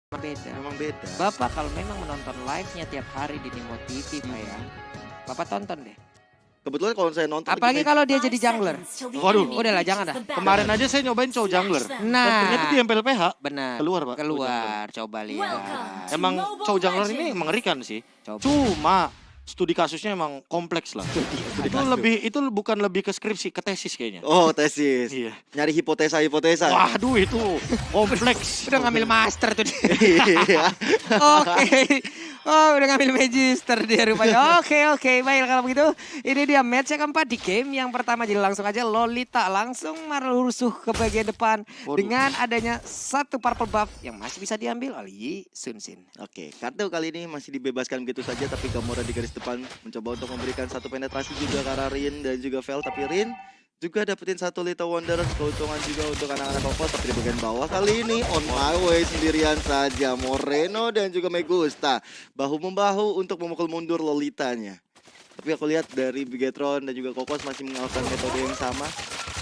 beda. Memang beda. Bapak kalau memang menonton live-nya tiap hari di Nimo TV Pak ya, Bapak tonton deh. Kebetulan kalau saya nonton Apalagi kalau dia jadi jungler. Waduh. Udahlah jangan dah. Kemarin aja saya nyobain cow jungler. Dan Nah, ternyata di MPLPH. benar. Keluar, Pak. Keluar, coba lihat. Emang cow jungler ini mengerikan sih. Coba. Cuma studi kasusnya emang kompleks lah. Itu bukan lebih ke skripsi, ke tesis kayaknya. Oh, tesis. Iya. Nyari hipotesa-hipotesa. Waduh itu kompleks. Udah ngambil master tuh dia. Iya. Oke. Oh, udah ngambil magister dia rupanya. Oke. Baik kalau begitu. Ini dia match yang keempat di game yang pertama. Jadi langsung aja Lolita langsung merusuh ke bagian depan. Waduh. Dengan adanya satu purple buff yang masih bisa diambil oleh Yi Sun-shin. Oke, kartu kali ini masih dibebaskan begitu saja, tapi Gamora di garis depan mencoba untuk memberikan satu penetrasi juga ke arah Rin dan juga Vel, tapi Rin juga dapetin satu Little Wonder, keuntungan juga untuk anak-anak Kokos, tapi di bagian bawah kali ini on my way sendirian saja Moreno dan juga Megusta bahu-membahu untuk memukul mundur Lolitanya. Tapi aku lihat dari Bigetron dan juga Kokos masih melakukan metode yang sama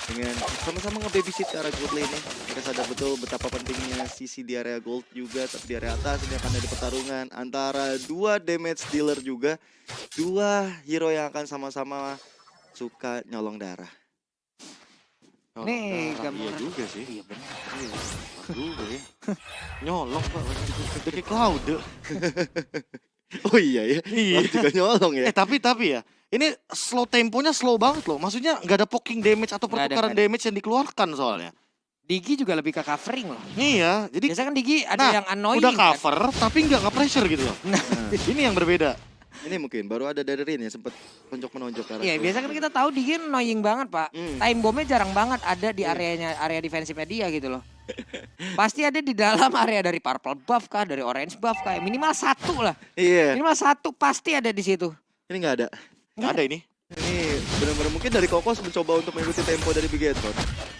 dengan sama-sama nge-babysit ke arah gold lane. Mereka sadar betul betapa pentingnya sisi di area gold juga, tapi di area atas ini akan ada pertarungan antara dua damage dealer juga, dua hero yang akan sama-sama suka nyolong darah. Nih, Iya Gamora. juga sih. Iya benar. Iya juga ya. Nyolong Pak. Kayak Cloud. Oh iya ya, Iya. oh, juga nyolong ya. Tapi ya, ini slow temponya slow banget loh. Maksudnya nggak ada poking damage atau Nggak ada, pertukaran nggak ada. damage yang dikeluarkan soalnya. Digi juga lebih ke covering loh. Iya, jadi Biasanya kan Digi ada yang annoying udah kan. cover tapi nggak pressure gitu loh. Nah, Ini yang berbeda. ini mungkin baru ada dari Rin ya, sempat menonjok ke arah Iya, gold. biasanya kan kita tahu Digi annoying banget, Pak. Time bomb-nya jarang banget ada di area defensifnya dia gitu loh. Pasti ada di dalam area dari purple buff kah, dari orange buff kah. Minimal satu lah. Iya, Minimal satu pasti ada di situ. ini nggak ada. Nggak ada ini. Ini benar-benar mungkin dari Kokos mencoba untuk mengikuti tempo dari Bigetron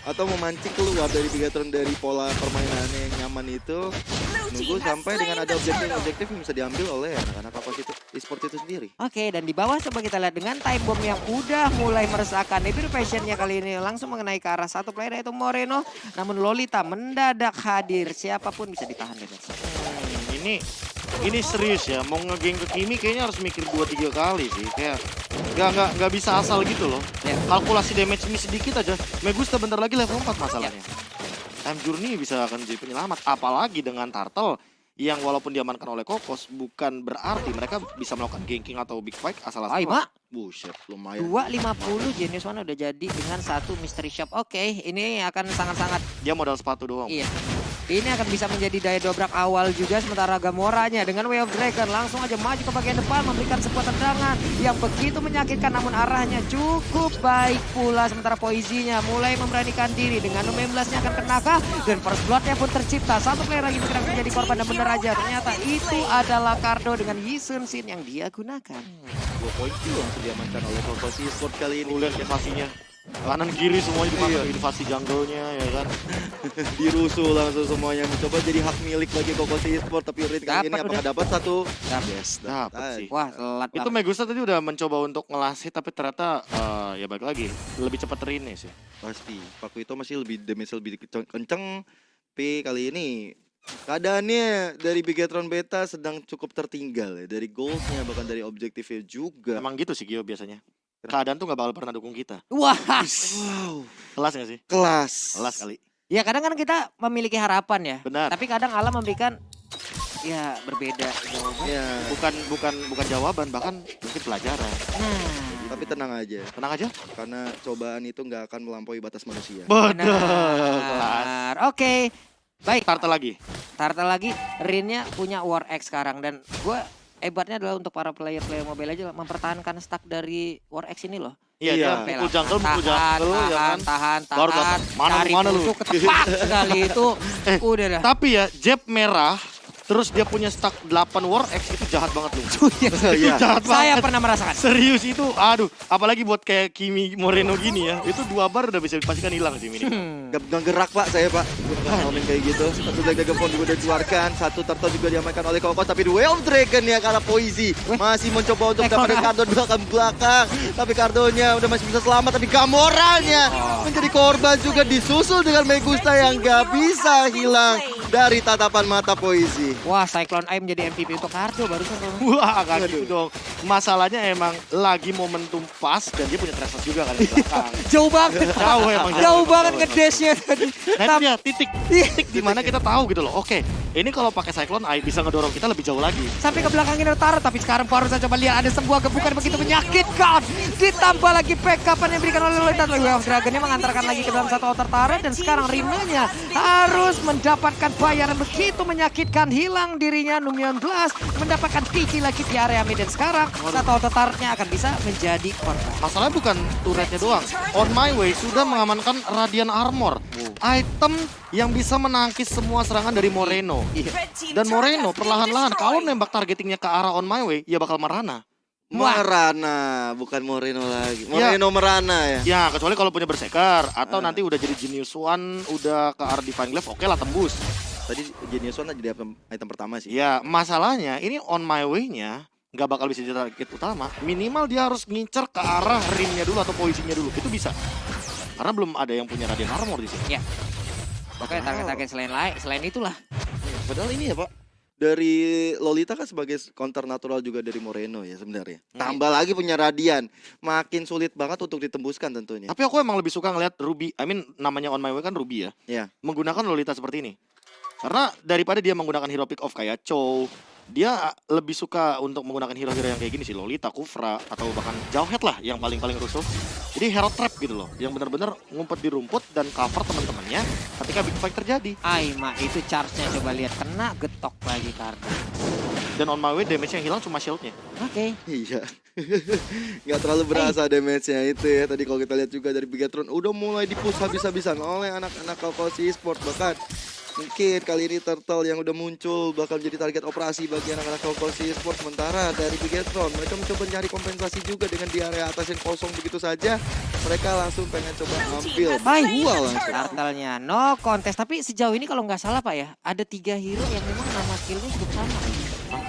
atau memancing keluar dari Bigetron dari pola permainannya yang nyaman itu, nunggu sampai dengan ada objektif yang bisa diambil oleh anak-anak Kokos itu e-sport itu sendiri. Oke, dan di bawah coba kita lihat dengan time bomb yang udah mulai meresahkan. Nibiru Passionnya kali ini langsung mengenai ke arah satu player yaitu Moreno. Namun Lolita mendadak hadir. Siapapun bisa ditahan dengan Ini serius ya. Mau ngegeng ke Kimi kayaknya harus mikir 2-3 kali sih. Kayak nggak bisa asal gitu loh. Ya. Kalkulasi damage ini sedikit aja. Megusta bentar lagi level 4 masalahnya. Time Journey bisa akan jadi penyelamat. Apalagi dengan Turtle yang walaupun diamankan oleh Kokos bukan berarti mereka bisa melakukan ganking atau big fight asal-asal. Ay, Mak. Buset, lumayan. 250 Genius One udah jadi dengan satu mystery shop. Oke, ini akan sangat-sangat Dia modal sepatu doang. iya. Ini akan bisa menjadi daya dobrak awal juga, sementara Gamoranya dengan Way of Dragon langsung aja maju ke bagian depan memberikan sebuah tendangan yang begitu menyakitkan, namun arahnya cukup baik pula. Sementara Poisinya mulai memberanikan diri dengan 16-nya akan kenakah dan first blood-nya pun tercipta. Satu player lagi bergerak menjadi korban dan benar aja ternyata itu adalah Cardo dengan Yi Sun-shin yang dia gunakan. 2 poin kill langsung diamankan oleh Kokos e-sport kali ini. Lu lihat invasinya. Kanan kiri semuanya dipakai invasi jungle-nya ya kan. Dirusuh langsung semuanya, mencoba jadi hak milik bagi Kokos e-sport, tapi Rin kali ini Dapat apakah udah. dapat satu? Dapat. Yes, Dapat sih. Wah, telat Itu banget. Megusta tadi udah mencoba untuk ngelasih tapi ternyata ya balik lagi lebih cepat Rine sih. Pasti, Paku itu masih lebih damage lebih kenceng. Tapi kali ini keadaannya dari Bigetron Beta sedang cukup tertinggal ya. Dari goldnya bahkan dari objektifnya juga. Emang gitu sih Gio biasanya. Keadaan tuh gak bakal pernah dukung kita. Wah. Wow, Kelas gak sih? kelas. Kelas kali. Ya kadang kan kita memiliki harapan ya. Benar. Tapi kadang alam memberikan ya berbeda jawaban. Ya, Bukan jawaban, bahkan mungkin pelajaran. Nah, tapi tenang aja, Tenang aja. karena cobaan itu nggak akan melampaui batas manusia. Benar. Kelas. benar. Oke. Baik, Tarta lagi. Tarta lagi Rinnya punya War X sekarang dan gue hebatnya adalah untuk para player-player mobile aja mempertahankan stack dari War X ini loh. Iya, Iya. dia pukul jungle, tahan, ya kan. tahan, Baru datang. cari Mana lu? musuh ketepak sekali itu. Udah dah. Tapi ya, jab merah, terus dia punya stack 8 War X itu jahat banget lu. Iya. Jahat Saya banget. pernah merasakan. Serius itu, aduh. Apalagi buat kayak Kimi Moreno gini ya. Itu 2 bar udah bisa dipastikan hilang sih minimal. Gak gerak pak saya pak, ngalamin kayak gitu. Satu Dragon Phone juga udah dikeluarkan, satu Turtle juga diamankan oleh Kokos, tapi Way of Dragon ya karena Poisi masih mencoba untuk mendapatkan Cardo belakang. Tapi Cardonya udah masih bisa selamat, tapi Gamoranya menjadi korban juga, disusul dengan Megusta yang gak bisa hilang. dari tatapan mata Poisi. Wah, Cyclone Eye menjadi MVP untuk Cardo barusan. Wah, kan Aduh. gitu dong. Masalahnya emang lagi momentum pas dan dia punya Tracer juga kan di belakang. Jauh banget. Jauh emang, Jauh banget ngedashnya tadi. Nah itu dia titik di mana kita tahu gitu loh. Oke, ini kalau pakai Cyclone Eye bisa ngedorong kita lebih jauh lagi. Sampai ke belakang Inertara, tapi sekarang baru saja coba lihat ada sebuah gebukan begitu menyakitkan. Ditambah lagi backupan yang diberikan oleh Lolita. Wave of Dragon-nya mengantarkan lagi ke dalam satu outer turret dan sekarang Rinanya harus mendapatkan bayaran begitu menyakitkan. Hilang dirinya Numion Blast mendapatkan Kiki lagi di area mid dan sekarang satu outer turret-nya akan bisa menjadi korban. Masalahnya bukan turretnya doang. On My Way sudah mengamankan Radiant Armor. Item yang bisa menangkis semua serangan dari Moreno. Dan Moreno perlahan-lahan kalau nembak targetingnya ke arah On My Way, ya bakal merana. Merana, bukan Moreno lagi. Ya. Moreno Merana ya. Ya, kecuali kalau punya Berserker atau nanti udah jadi Genius One, udah ke arah Divine Glaive, oke lah tembus. Tadi Genius One jadi item pertama sih. Ya, masalahnya ini On My Way-nya nggak bakal bisa jadi target utama. Minimal dia harus ngincer ke arah rimnya dulu atau posisinya dulu. Itu bisa. Karena belum ada yang punya Radiant Armor di sini. Ya. Pokoknya target-target selain itulah. Padahal ini ya Pak, dari Lolita kan sebagai counter natural juga dari Moreno ya sebenarnya. Tambah lagi punya Radian, makin sulit banget untuk ditembuskan tentunya. Tapi aku emang lebih suka ngeliat Ruby, namanya On My Way kan Ruby ya. Ya. Menggunakan Lolita seperti ini. Karena daripada dia menggunakan hero pick off kayak Chow, dia lebih suka untuk menggunakan hero-hero yang kayak gini sih, Lolita, Kufra, atau bahkan Jauhead lah yang paling rusuh. Jadi hero trap gitu loh, yang benar-benar ngumpet di rumput dan cover teman-temannya ketika big fight terjadi. Aima itu charge-nya coba lihat kena getok lagi Cardo. Dan On My Way damage yang hilang cuma shieldnya. Oke. Iya. Nggak terlalu berasa damage-nya itu ya. Tadi kalau kita lihat juga dari Bigatron udah mulai di-push habis-habisan oleh anak-anak Kalkosi Esport. Bahkan mungkin kali ini Turtle yang udah muncul bakal jadi target operasi bagi anak-anak Kalkosi Esport. Sementara dari Bigatron mereka mencoba mencari kompensasi juga dengan di area atas yang kosong begitu saja. Mereka langsung pengen coba ambil dua langsung. Turtle-nya no contest. Tapi sejauh ini kalau nggak salah Pak ya, ada 3 hero yang memang nama skillnya cukup sama.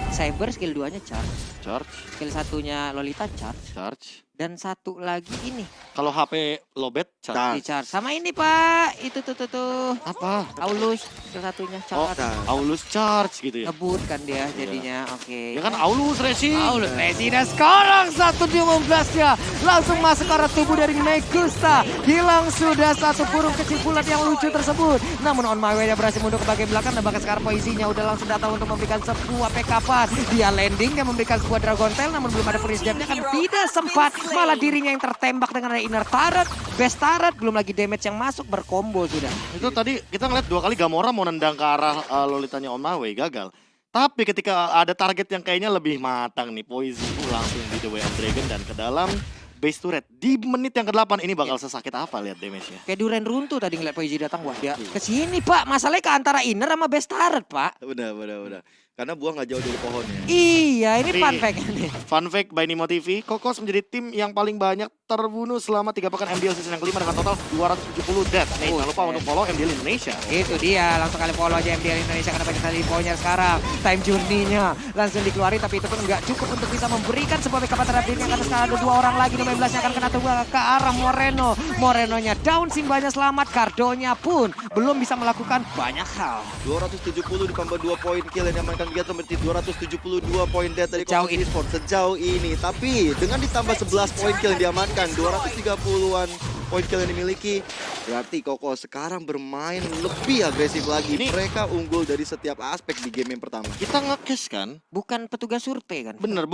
Cyber skill 2-nya charge. Charge, Skill 1-nya Lolita charge. charge. Dan satu lagi ini Kalau HP lowbat, charge. di charge. Sama ini Pak, itu tuh. Apa? Aulus skill 1-nya Oh, charge. Aulus charge gitu ya. Ngebut kan dia jadinya. Oke. Ya kan Aulus Racing. Aulus Presiden sekarang 1-15-nya langsung masuk ke arah tubuh dari Megusta. Hilang sudah satu burung kecil bulat yang lucu tersebut. Namun On My Way berhasil mundur ke bagian belakang dan bahkan sekarang posisinya udah langsung datang untuk memberikan sebuah backupan. Dia landing dan memberikan sebuah Dragon Tail namun belum ada freeze jump-nya kan tidak sempat. Malah dirinya yang tertembak dengan ada inner turret, best turret, belum lagi damage yang masuk berkombo sudah. Itu tadi kita ngeliat 2 kali Gamora mau nendang ke arah Lolitanya On My Way, gagal. Tapi ketika ada target yang kayaknya lebih matang nih, Poison langsung di The Way of Dragon dan ke dalam base turret. Di menit yang ke-8 ini bakal sesakit apa lihat damage-nya. Kayak Duren runtuh tadi ngeliat Poiji datang, wah dia kesini Pak, masalahnya ke antara inner sama best turret Pak. Udah. Karena buah nggak jauh dari pohonnya. Iya, ini Nih. fun fact nih. Fun fact by Nimo TV, Kokos menjadi tim yang paling banyak terbunuh selama 3 pekan MDL season yang kelima dengan total 270 death. Nih, jangan lupa untuk follow MDL Indonesia. Itu dia, langsung kali follow aja MDL Indonesia karena banyak sekali infonya sekarang. Time journey-nya langsung dikeluarin tapi itu pun nggak cukup untuk bisa memberikan sebuah backup terhadap dirinya karena sekarang ada 2 orang lagi, 15-nya akan kena tubuh ke arah Moreno. Morenonya down, Simbanya selamat, Cardonya pun belum bisa melakukan banyak hal. 270 ditambah 2 poin kill yang diamankan Bigatron berarti 272 poin death dari Sejauh Kalkosi Esport sejauh ini. Tapi dengan ditambah 11 poin kill yang diamankan, 230-an poin kill yang dimiliki, berarti Koko sekarang bermain lebih agresif lagi. Ini- Mereka unggul dari setiap aspek di game yang pertama. Kita nge-cash kan? Bukan petugas survei kan? Bener,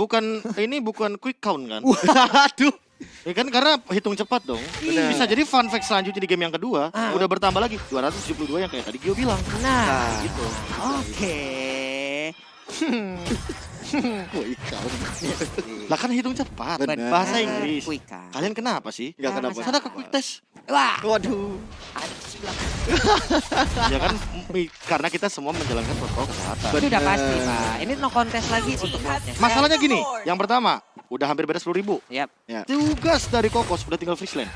ini bukan quick count kan? Waduh. Ya kan karena hitung cepat dong. Benar. Bisa jadi fun fact selanjutnya di game yang kedua udah bertambah lagi 272 yang kayak tadi Gio bilang. Nah, Gitu. oke. Quick count. Lah kan hitung cepat. Benar. Bahasa Inggris. Quick count. Kalian kenapa sih? Nggak kenapa. Sana ke quick test. Wah, Waduh. ada di sebelah. Ya kan karena kita semua menjalankan protokol kesehatan. Itu udah Benar. pasti Pak. Ini no contest lagi untuk lotnya. Masalahnya gini, yang pertama udah hampir beda 10.000. Yap. Tugas dari Kokos udah tinggal freeze lane.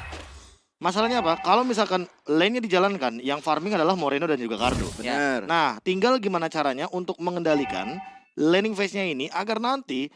Masalahnya apa? Kalau misalkan lane-nya dijalankan, yang farming adalah Moreno dan juga Cardo. Benar. Nah, tinggal gimana caranya untuk mengendalikan laning phase-nya ini agar nanti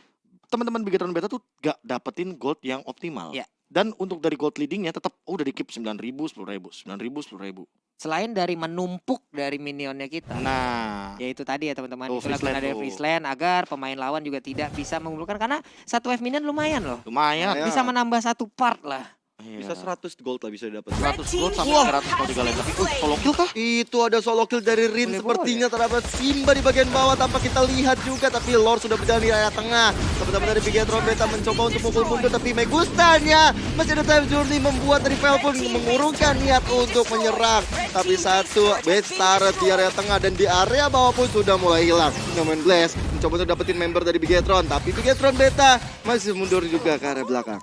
teman-teman Bigatron Beta tuh gak dapetin gold yang optimal. Ya. Dan untuk dari gold leadingnya tetap udah di keep 9.000, 10.000, 9.000, 10.000. Selain dari menumpuk dari minionnya kita. Nah, Ya itu tadi ya teman-teman. Tuh, Itulah freeze guna lane dari tuh. freeze lane agar pemain lawan juga tidak bisa mengumpulkan. Karena satu wave minion lumayan loh. lumayan. Ya. Bisa menambah satu part lah. Bisa Iya. 100 gold lah bisa dapat. 100 gold sampai 300 kalau 3 lane. Tapi solo kill kah? Itu ada solo kill dari Rin Boleh, sepertinya terdapat Simba di bagian bawah tanpa kita lihat juga, tapi Lord sudah berjalan di area tengah. Teman-teman dari Bigetron Beta mencoba untuk mukul mundur tapi Megustanya masih ada time journey membuat dari Vel pun mengurungkan niat untuk menyerang. Tapi satu base turret di area tengah dan di area bawah pun sudah mulai hilang. Nomen Blast mencoba untuk dapetin member dari Bigetron, tapi Bigetron Beta masih mundur juga ke area belakang.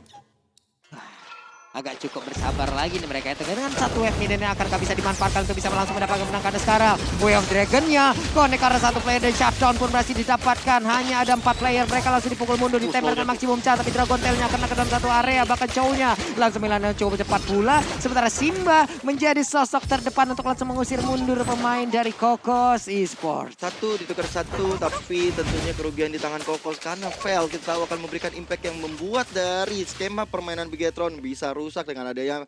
Agak cukup bersabar lagi nih mereka itu. Dengan satu wave minion yang akan bisa dimanfaatkan untuk bisa langsung mendapatkan kemenangan sekarang. Way of Dragon-nya connect karena satu player dan shutdown pun berhasil didapatkan. Hanya ada 4 player, mereka langsung dipukul mundur, ditembakkan maksimum charge. Tapi Dragon Tail-nya kena ke dalam satu area, bahkan Chow-nya langsung Milan cukup cepat pula. Sementara Simba menjadi sosok terdepan untuk langsung mengusir mundur pemain dari Kokos Esports. Satu ditukar satu, tapi tentunya kerugian di tangan Kokos karena Vel kita tahu akan memberikan impact yang membuat dari skema permainan Bigetron bisa rusak dengan adanya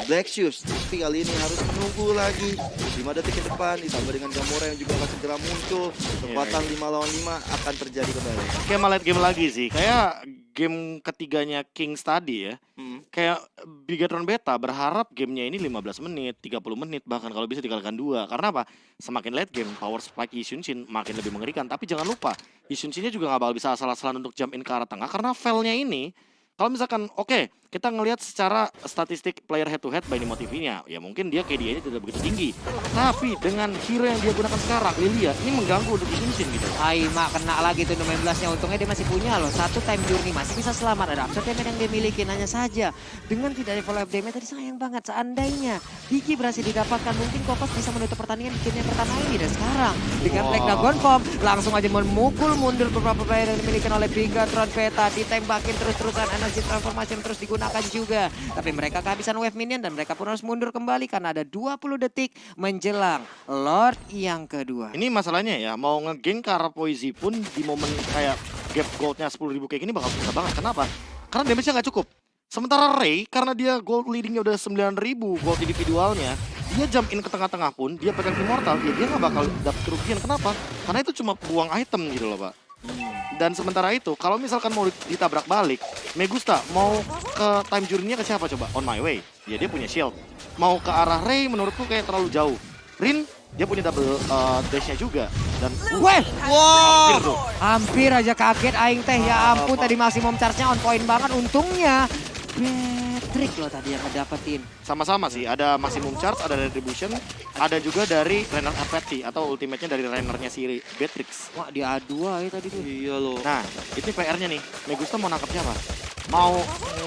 Black Shoes. Tapi kali ini harus menunggu lagi 5 detik ke depan ditambah dengan Gamora yang juga akan segera muncul. Kekuatan 5 lawan 5 akan terjadi kembali. Kayak late game lagi sih. Kayak game ketiganya Kings tadi ya. Kayak Bigetron Beta berharap gamenya ini 15 menit, 30 menit, bahkan kalau bisa dikalahkan 2. Karena apa? Semakin late game, power spike Yi Xunshin makin lebih mengerikan. Tapi jangan lupa, Yi Xunshin-nya juga gak bakal bisa asal-asalan untuk jump in ke arah tengah. Karena Vel-nya ini, kalau misalkan oke, kita ngelihat secara statistik player head to head by Nemo TV-nya, ya mungkin dia KDA-nya tidak begitu tinggi. Tapi dengan hero yang dia gunakan sekarang, Lilia, ini mengganggu untuk Yi Xunshin gitu. Aima kena lagi tuh 16-nya. Untungnya dia masih punya loh. Satu time journey masih bisa selamat. Ada absurd damage yang dia miliki. Hanya saja dengan tidak ada follow up damage tadi sayang banget. Seandainya Diki berhasil didapatkan, mungkin Kokos bisa menutup pertandingan di game yang pertama ini. Dan sekarang dengan Black Dragon Form langsung aja memukul mundur beberapa player yang dimiliki oleh Bigetron Beta. Ditembakin terus-terusan, energi transformasi yang terus digunakan juga. Tapi mereka kehabisan wave minion dan mereka pun harus mundur kembali karena ada 20 detik menjelang Lord yang kedua. Ini masalahnya ya, mau ngegeng ke arah Poisi pun di momen kayak gap goldnya 10.000 kayak gini bakal susah banget. Kenapa? Karena damage-nya nggak cukup. Sementara Ray, karena dia gold leadingnya udah 9.000 gold individualnya, dia jump in ke tengah-tengah pun, dia pegang Immortal, ya dia nggak bakal dapet kerugian. Kenapa? Karena itu cuma buang item gitu loh, Pak. Dan sementara itu, kalau misalkan mau ditabrak balik, Megusta mau ke time journey-nya ke siapa coba? On my way. Ya dia punya shield. Mau ke arah Ray menurutku kayak terlalu jauh. Rin, dia punya double dash-nya juga. Dan Weh, hampir tuh. hampir aja kaget aing teh. Ya ampun, tadi maksimum charge-nya on point banget. Untungnya Patrick loh tadi yang ngedapetin. Sama-sama sih, ada maximum charge, ada retribution, ada juga dari Rainer Apathy atau ultimate-nya dari Rainernya si Beatrix. Wah, di A2 ya tadi tuh. Iya loh. Nah, itu PR-nya nih. Megusta mau nangkap siapa? Mau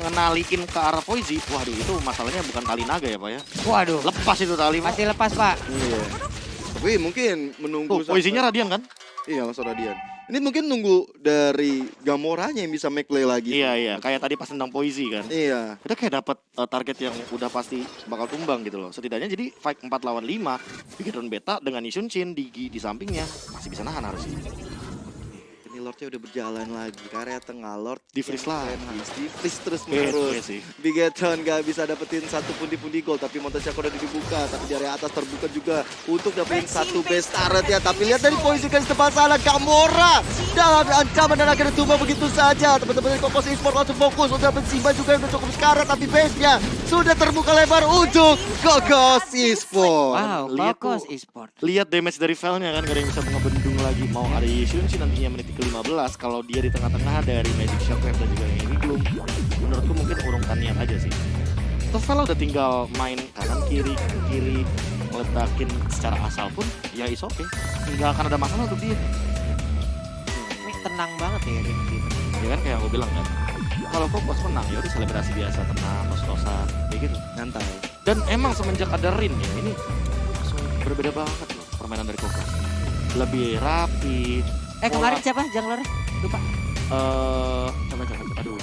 ngenaliin ke arah Poisi? Waduh, itu masalahnya bukan tali naga ya, Pak ya. Waduh, Lepas itu tali, Pak. masih lepas Pak. Iya. Tapi mungkin menunggu Tuh, Poisinya Radian kan? Iya, langsung Radian. Ini mungkin nunggu dari Gamoranya yang bisa make play lagi. Iya, kayak tadi pas tendang Poisi kan. Iya. Kita kayak dapat target yang udah pasti bakal tumbang gitu loh. Setidaknya jadi fight 4 lawan 5, Bigetron Beta dengan Yi Xunshin di sampingnya masih bisa nahan harusnya. Ini Lordnya udah berjalan lagi ke area tengah. Lord Di freeze lah. Di freeze terus Iya menerus. sih. Bigetron gak bisa dapetin satu pundi-pundi gol, tapi Montechako udah dibuka, tapi di area atas terbuka juga untuk dapetin satu base turret ya. Tapi lihat dari posisi garis depan sana, Gamora dalam ancaman dan akhirnya tumbang begitu saja. Teman-teman dari Kokos Esports langsung fokus untuk dapetin Simba juga yang udah cukup sekarat, tapi base-nya sudah terbuka lebar untuk Kokos Esports. Wow, lihat Kokos tuh. Esports. Lihat damage dari Vel-nya kan, gak ada yang bisa ngebendung lagi. Mau ada Yi Xunshin nantinya menit ke-15, kalau dia di tengah-tengah dari Magic Shockwave dan juga yang ini belum. Menurutku mungkin urungkan niat aja sih. Tuh Vel udah tinggal main kanan kiri ngeledakin secara asal pun ya is oke. Nggak akan ada masalah untuk dia. Ini tenang banget ya Rin. Ya kan kayak aku bilang kan. Kalau Kokos menang ya udah selebrasi biasa, tenang, tos-tosan kayak gitu. Nyantai. Dan emang semenjak ada Rin ya, ini langsung berbeda banget loh permainan dari Kokos. Lebih rapi. Kemarin siapa? Jungler? Lupa. Coba, aduh.